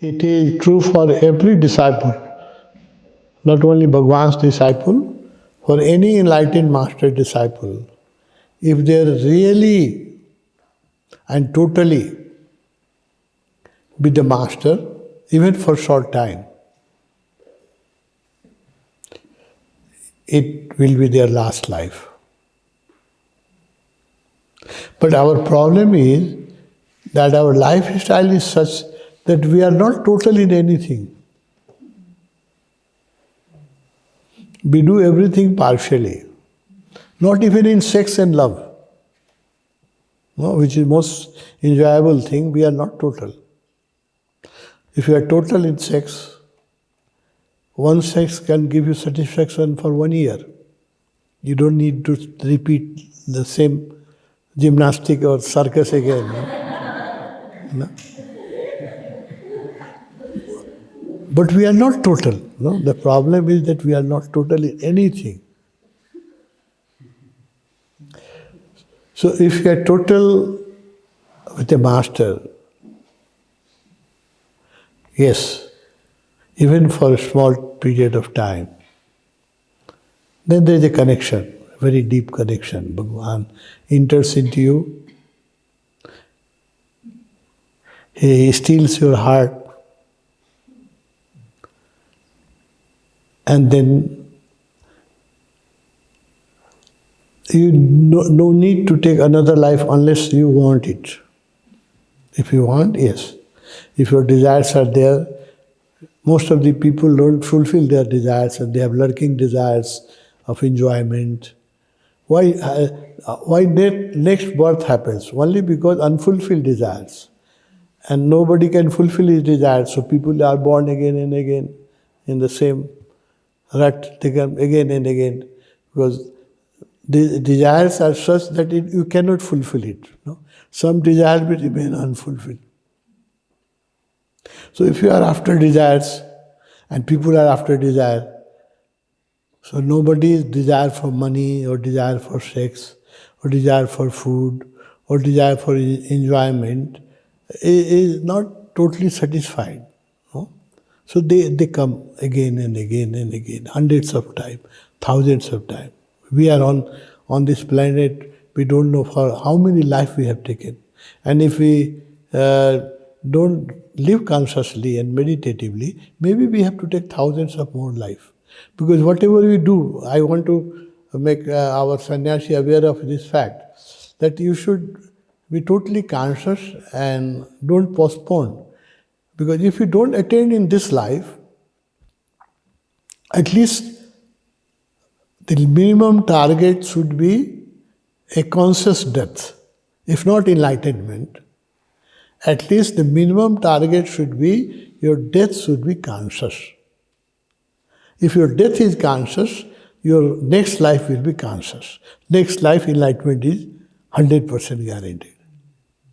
It is true for every disciple, not only Bhagwan's disciple, for any enlightened master disciple. If they are really and totally with the master, even for short time, it will be their last life. But our problem is that our lifestyle is such that we are not total in anything. We do everything partially. Not even in sex and love, no, which is most enjoyable thing, we are not total. If you are total in sex, one sex can give you satisfaction for 1 year. You don't need to repeat the same gymnastic or circus again. No? But we are not total. No? The problem is that we are not total in anything. So if you are total with a master, yes, even for a small period of time, then there is a connection, a very deep connection. Bhagavan enters into you. He steals your heart. And then you no need to take another life unless you want it. If you want, yes. If your desires are there, most of the people don't fulfill their desires and they have lurking desires of enjoyment. Why next birth happens? Only because unfulfilled desires. And nobody can fulfill his desires, so people are born again and again in the same rut, they come again and again, because the desires are such that you cannot fulfill it. No? Some desires will remain unfulfilled. So if you are after desires, and people are after desire, so nobody's desire for money, or desire for sex, or desire for food, or desire for enjoyment is not totally satisfied. No? So they come again and again and again, hundreds of times, thousands of times. We are on this planet, we don't know for how many lives we have taken. And if we don't live consciously and meditatively, maybe we have to take thousands of more lives. Because whatever we do, I want to make our sannyasi aware of this fact, that you should be totally conscious and don't postpone. Because if you don't attain in this life, at least the minimum target should be a conscious death. If not enlightenment, at least the minimum target should be your death should be conscious. If your death is conscious, your next life will be conscious. Next life enlightenment is 100% guaranteed.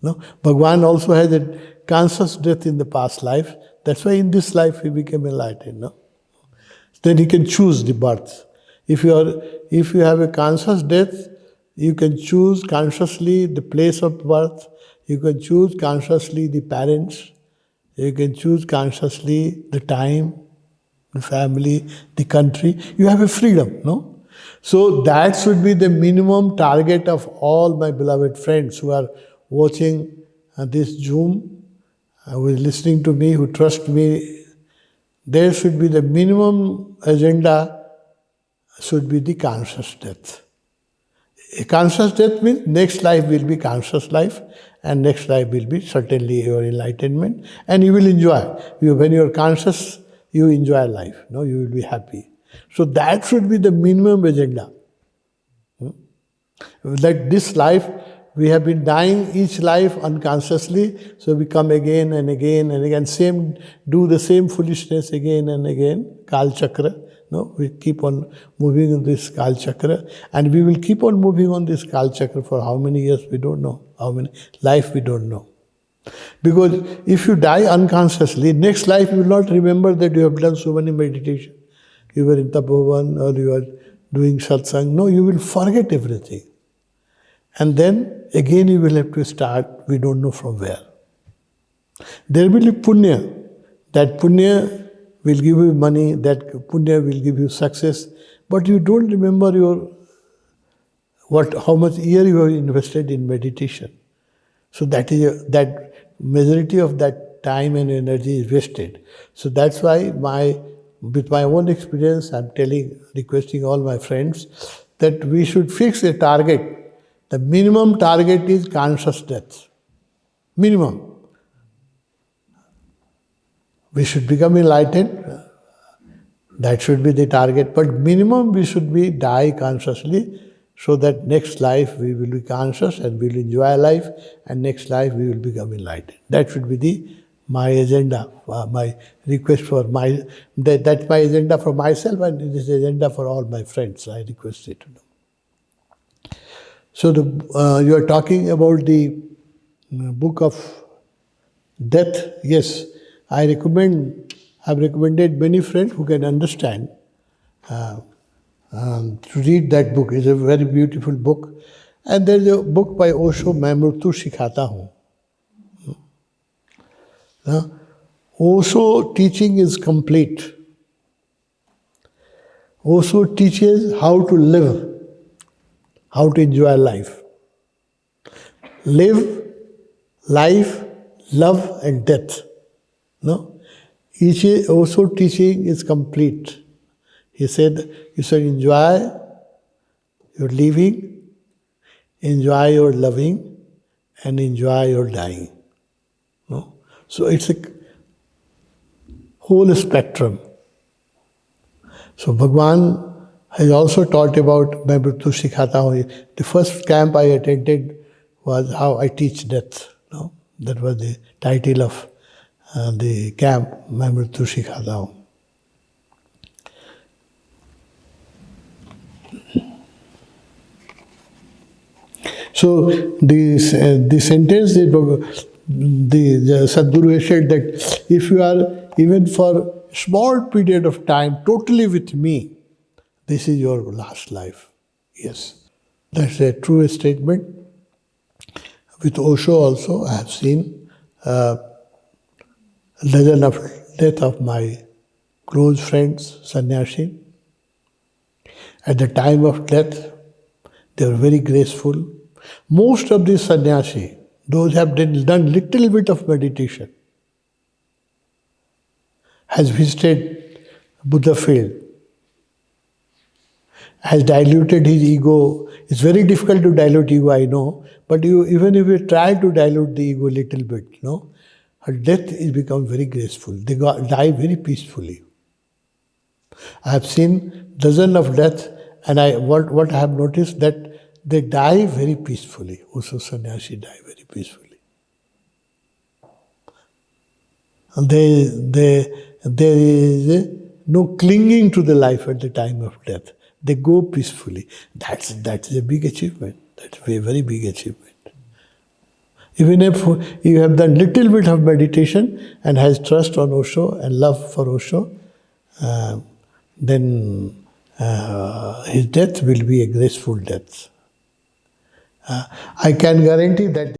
No? Bhagavan also has a conscious death in the past life. That's why in this life he became enlightened. No? Then he can choose the birth. If you have a conscious death, you can choose consciously the place of birth. You can choose consciously the parents. You can choose consciously the time, the family, the country. You have a freedom, no? So that should be the minimum target of all my beloved friends who are watching this Zoom, who is listening to me, who trust me. There should be the minimum agenda should be the conscious death. A conscious death means next life will be conscious life, and next life will be certainly your enlightenment, and you will enjoy. When you are conscious, you enjoy life. No, you will be happy. So that should be the minimum agenda. That this life, we have been dying each life unconsciously, so we come again and again and again, do the same foolishness again and again, Kal Chakra. No, we keep on moving in this Kal Chakra, and we will keep on moving on this Kal Chakra for how many years we don't know, how many life we don't know. Because if you die unconsciously, next life you will not remember that you have done so many meditation. You were in Tapovan or you are doing satsang. No, you will forget everything. And then again you will have to start, we don't know from where. There will be punya, That punya will give you money, that punya will give you success, but you don't remember how much year you have invested in meditation. So that majority of that time and energy is wasted. So that's why with my own experience, I'm requesting all my friends that we should fix a target. The minimum target is conscious death. Minimum. We should become enlightened. That should be the target. But minimum we should die consciously, so that next life we will be conscious and we will enjoy life, and next life we will become enlightened. That should be my agenda, my request that's my agenda for myself, and it is agenda for all my friends. I request it to them. So you are talking about the book of death. Yes, I've recommended many friends who can understand to read that book. It's a very beautiful book. And there's a book by Osho, मैं मृत्यु सिखाता हूँ. Osho teaching is complete. Osho teaches how to live, how to enjoy life. Live, life, love and death. No? Each Osho teaching is complete. He said, you should enjoy your living, enjoy your loving, and enjoy your dying. No? So it's a whole spectrum. So Bhagwan has also taught about मैं मृत्यु सिखाता हूँ. The first camp I attended was how I teach death. No? That was the title of the camp, मैं मृत्यु सिखाता हूँ. So the sentence the Sadguru has said that if you are even for a small period of time totally with me, this is your last life. Yes, that's a true statement. With Osho also, I have seen dozen of death of my close friends, sannyasi. At the time of death, they were very graceful. Most of these sannyasi, those have done little bit of meditation, has visited Buddha field, has diluted his ego. It's very difficult to dilute ego, I know, but even if you try to dilute the ego a little bit, no, her death is become very graceful. They die very peacefully. I have seen dozens of deaths, and what I have noticed that they die very peacefully. Also, sannyasi die very peacefully. And there is no clinging to the life at the time of death. They go peacefully. That's a big achievement. That's a very big achievement. Even if you have done little bit of meditation and has trust on Osho and love for Osho, then his death will be a graceful death. I can guarantee that